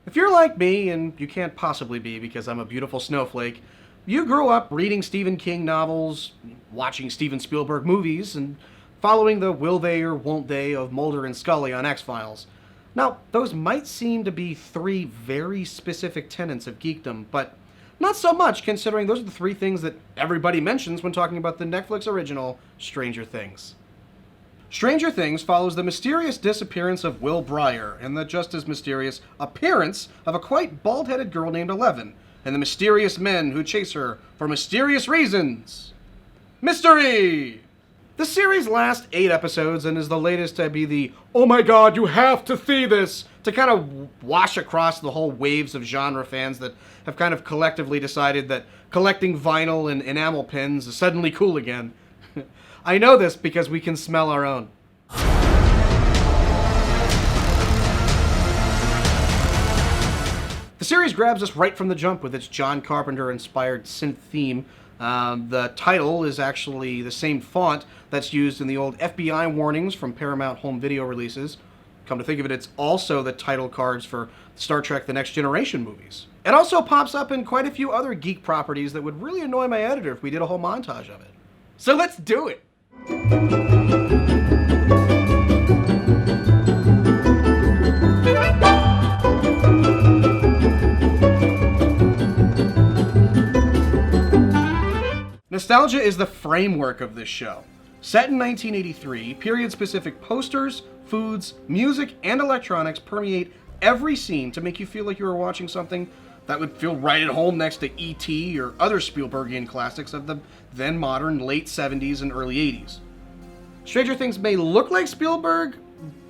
If you're like me, and you can't possibly be because I'm a beautiful snowflake, you grew up reading Stephen King novels, watching Steven Spielberg movies, and following the will they or won't they of Mulder and Scully on X-Files. Now, those might seem to be three very specific tenets of geekdom, but not so much considering those are the three things that everybody mentions when talking about the Netflix original Stranger Things. Stranger Things follows the mysterious disappearance of Will Breyer and the just as mysterious appearance of a quite bald-headed girl named Eleven, and the mysterious men who chase her for mysterious reasons. Mystery! The series lasts 8 episodes and is the latest to be the, oh my god, you have to see this, to kind of wash across the whole waves of genre fans that have kind of collectively decided that collecting vinyl and enamel pins is suddenly cool again. I know this because we can smell our own. The series grabs us right from the jump with its John Carpenter-inspired synth theme. The title is actually the same font that's used in the old FBI warnings from Paramount home video releases. Come to think of it, it's also the title cards for Star Trek The Next Generation movies. It also pops up in quite a few other geek properties that would really annoy my editor if we did a whole montage of it. So let's do it! Nostalgia is the framework of this show. Set in 1983, period-specific posters, foods, music, and electronics permeate every scene to make you feel like you were watching something that would feel right at home next to E.T. or other Spielbergian classics of the then-modern late 70s and early 80s. Stranger Things may look like Spielberg,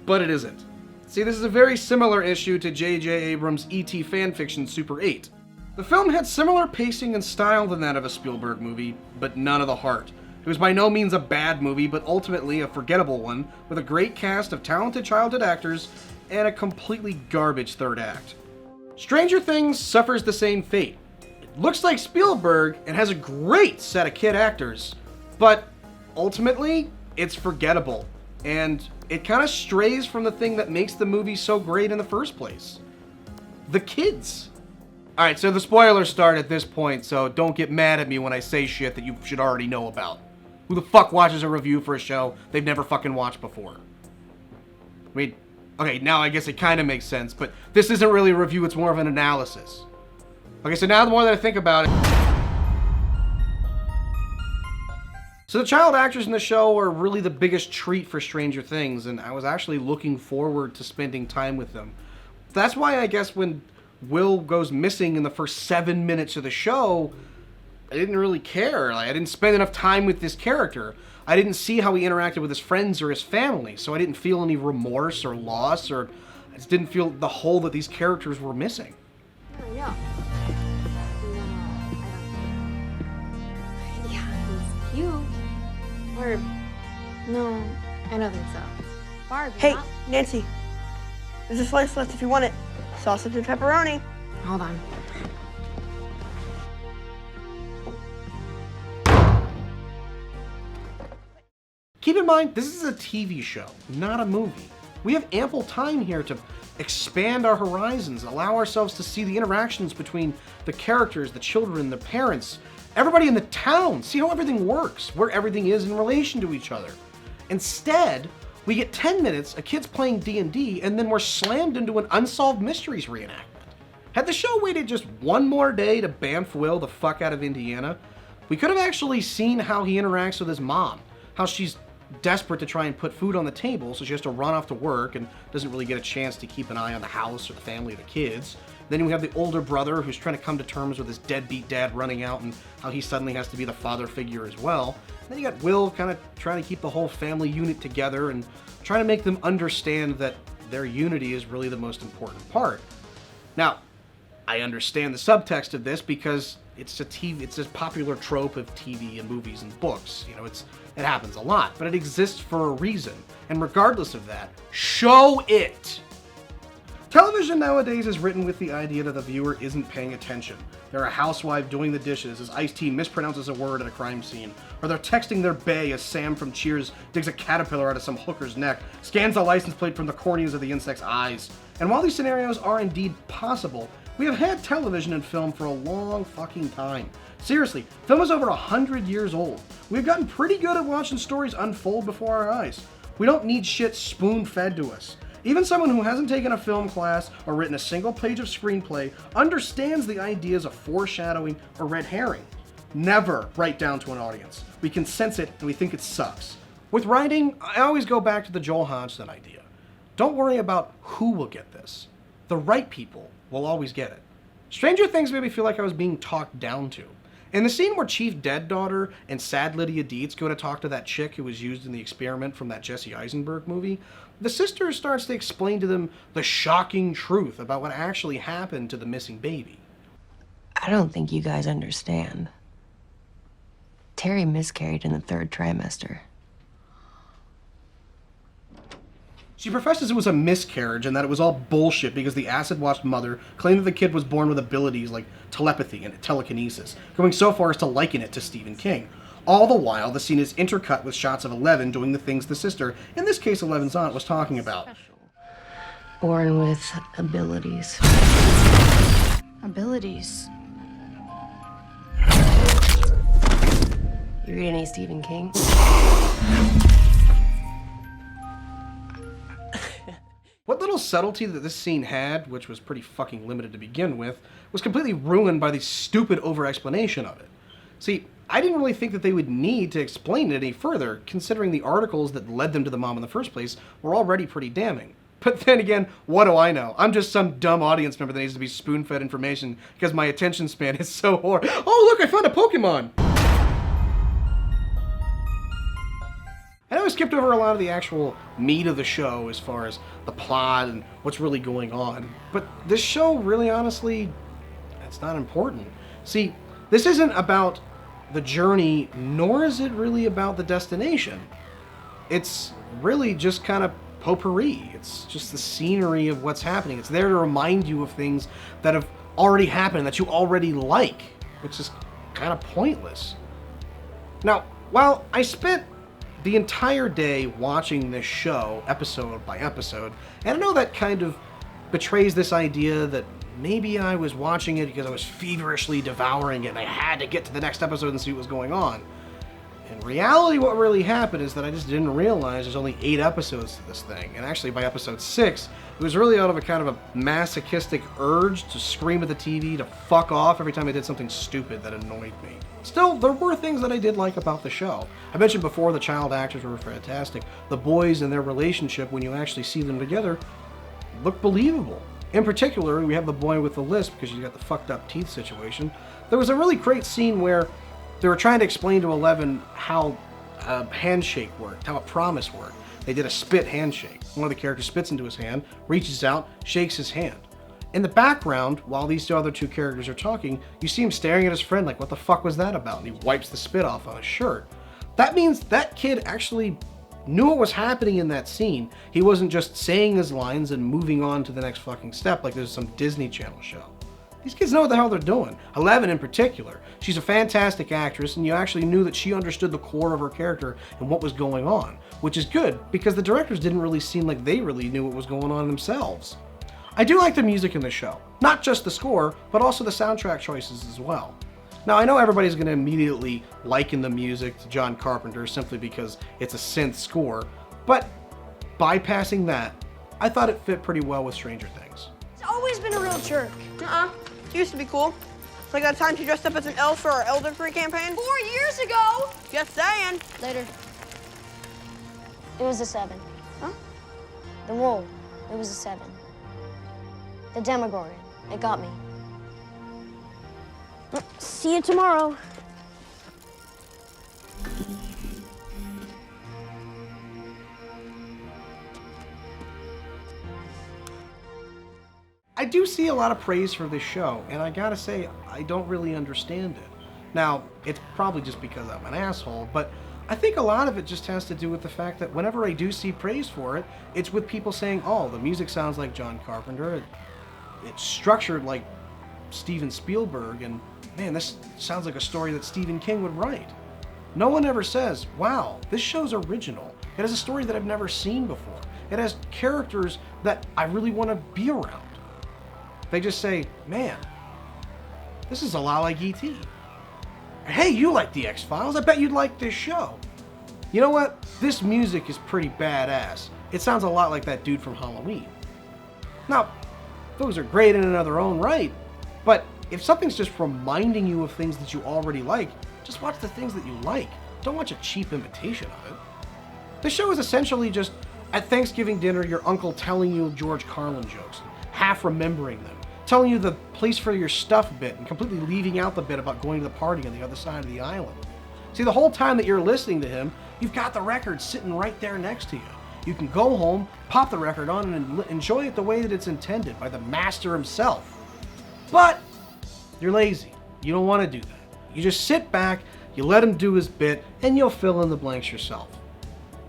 but it isn't. See, this is a very similar issue to J.J. Abrams' E.T. fanfiction Super 8. The film had similar pacing and style than that of a Spielberg movie, but none of the heart. It was by no means a bad movie, but ultimately a forgettable one, with a great cast of talented childhood actors and a completely garbage third act. Stranger Things suffers the same fate. It looks like Spielberg and has a great set of kid actors, but ultimately, it's forgettable, and it kind of strays from the thing that makes the movie so great in the first place. The kids. Alright, so the spoilers start at this point, so don't get mad at me when I say shit that you should already know about. Who the fuck watches a review for a show they've never fucking watched before? I mean, okay, now I guess it kind of makes sense, but this isn't really a review, it's more of an analysis. Okay, so now the more that I think about it... So the child actors in the show are really the biggest treat for Stranger Things, and I was actually looking forward to spending time with them. That's why I guess when Will goes missing in the first 7 minutes of the show, I didn't really care. Like, I didn't spend enough time with this character. I didn't see how he interacted with his friends or his family, so I didn't feel any remorse or loss, or I just didn't feel the hole that these characters were missing. Yeah. Yeah, he's cute. Or, no, I don't think so. Barb, Hey, not... Nancy. There's a slice left if you want it. Sausage and pepperoni. Hold on. Keep in mind, this is a TV show, not a movie. We have ample time here to expand our horizons, allow ourselves to see the interactions between the characters, the children, the parents, everybody in the town, see how everything works, where everything is in relation to each other. Instead, we get 10 minutes of kids playing D&D, and then we're slammed into an Unsolved Mysteries reenactment. Had the show waited just one more day to bamf Will the fuck out of Indiana, we could have actually seen how he interacts with his mom, how she's desperate to try and put food on the table, so she has to run off to work and doesn't really get a chance to keep an eye on the house or the family or the kids. Then we have the older brother who's trying to come to terms with his deadbeat dad running out and how he suddenly has to be the father figure as well. And then you got Will kind of trying to keep the whole family unit together and trying to make them understand that their unity is really the most important part. Now, I understand the subtext of this because it's a popular trope of TV and movies and books. You know, it happens a lot, but it exists for a reason. And regardless of that, show it. Television nowadays is written with the idea that the viewer isn't paying attention. They're a housewife doing the dishes as Ice-T mispronounces a word at a crime scene, or they're texting their bae as Sam from Cheers digs a caterpillar out of some hooker's neck, scans the license plate from the corneas of the insect's eyes. And while these scenarios are indeed possible, we have had television and film for a long fucking time. Seriously, film is over 100 years old. We've gotten pretty good at watching stories unfold before our eyes. We don't need shit spoon-fed to us. Even someone who hasn't taken a film class or written a single page of screenplay understands the ideas of foreshadowing or red herring. Never write down to an audience. We can sense it and we think it sucks. With writing, I always go back to the Joel Hodgson idea. Don't worry about who will get this. The right people will always get it. Stranger Things made me feel like I was being talked down to. In the scene where Chief Dead Daughter and Sad Lydia Dietz go to talk to that chick who was used in the experiment from that Jesse Eisenberg movie, the sister starts to explain to them the shocking truth about what actually happened to the missing baby. I don't think you guys understand. Terry miscarried in the 3rd trimester. She professes it was a miscarriage and that it was all bullshit because the acid-washed mother claimed that the kid was born with abilities like telepathy and telekinesis, going so far as to liken it to Stephen King. All the while, the scene is intercut with shots of Eleven doing the things the sister, in this case Eleven's aunt, was talking about. Born with abilities. Abilities. You read any Stephen King? What little subtlety that this scene had, which was pretty fucking limited to begin with, was completely ruined by the stupid over-explanation of it. See, I didn't really think that they would need to explain it any further, considering the articles that led them to the mom in the first place were already pretty damning. But then again, what do I know? I'm just some dumb audience member that needs to be spoon-fed information because my attention span is so horrible. Oh look, I found a Pokemon! I know I skipped over a lot of the actual meat of the show as far as the plot and what's really going on, but this show really honestly, it's not important. See, this isn't about the journey, nor is it really about the destination. It's really just kind of potpourri. It's just the scenery of what's happening. It's there to remind you of things that have already happened, that you already like, which is kind of pointless. Now, while I spent the entire day watching this show, episode by episode, and I know that kind of betrays this idea that maybe I was watching it because I was feverishly devouring it and I had to get to the next episode and see what was going on. In reality, what really happened is that I just didn't realize there's only 8 episodes to this thing, and actually by episode 6, it was really out of a kind of a masochistic urge to scream at the TV to fuck off every time I did something stupid that annoyed me. Still, there were things that I did like about the show. I mentioned before the child actors were fantastic. The boys and their relationship, when you actually see them together, look believable. In particular, we have the boy with the lisp because you got the fucked up teeth situation. There was a really great scene where they were trying to explain to Eleven how a handshake worked, how a promise worked. They did a spit handshake. One of the characters spits into his hand, reaches out, shakes his hand. In the background, while these other 2 characters are talking, you see him staring at his friend like, what the fuck was that about? And he wipes the spit off on his shirt. That means that kid actually knew what was happening in that scene. He wasn't just saying his lines and moving on to the next fucking step like there's some Disney Channel show. These kids know what the hell they're doing. Eleven in particular. She's a fantastic actress, and you actually knew that she understood the core of her character and what was going on, which is good because the directors didn't really seem like they really knew what was going on themselves. I do like the music in the show. Not just the score, but also the soundtrack choices as well. Now, I know everybody's going to immediately liken the music to John Carpenter simply because it's a synth score, but bypassing that, I thought it fit pretty well with Stranger Things. He's always been a real jerk. He used to be cool. Like that time she dressed up as an elf for our Elder Free campaign. 4 years ago! Just saying. Later. It was a 7. Huh? The roll. It was a 7. The Demogorgon. It got me. See you tomorrow. I do see a lot of praise for this show, and I gotta say, I don't really understand it. Now, it's probably just because I'm an asshole, but I think a lot of it just has to do with the fact that whenever I do see praise for it, it's with people saying, oh, the music sounds like John Carpenter, it's structured like Steven Spielberg, and man, this sounds like a story that Stephen King would write. No one ever says, wow, this show's original. It has a story that I've never seen before. It has characters that I really want to be around. They just say, man, this is a lot like E.T. Hey, you like the X-Files? I bet you'd like this show. You know what? This music is pretty badass. It sounds a lot like that dude from Halloween. Now, those are great in their own right, but if something's just reminding you of things that you already like, just watch the things that you like. Don't watch a cheap imitation of it. The show is essentially just, at Thanksgiving dinner, your uncle telling you George Carlin jokes, half remembering them, telling you the place for your stuff bit, and completely leaving out the bit about going to the party on the other side of the island. See, the whole time that you're listening to him, you've got the record sitting right there next to you. You can go home, pop the record on, and enjoy it the way that it's intended by the master himself. But you're lazy. You don't want to do that. You just sit back, you let him do his bit, and you'll fill in the blanks yourself.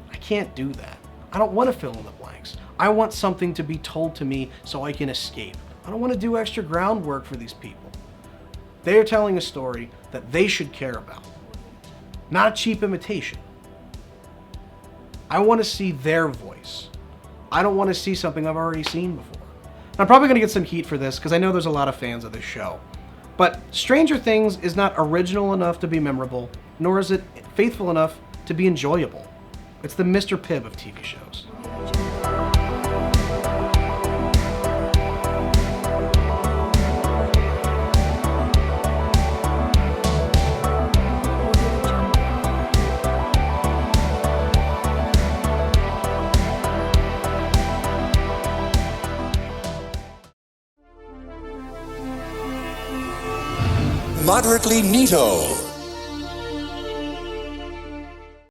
I can't do that. I don't want to fill in the blanks. I want something to be told to me so I can escape. I don't want to do extra groundwork for these people. They are telling a story that they should care about, not a cheap imitation. I want to see their voice. I don't want to see something I've already seen before. I'm probably going to get some heat for this because I know there's a lot of fans of this show. But Stranger Things is not original enough to be memorable, nor is it faithful enough to be enjoyable. It's the Mr. Pibb of TV shows. Moderately Neato.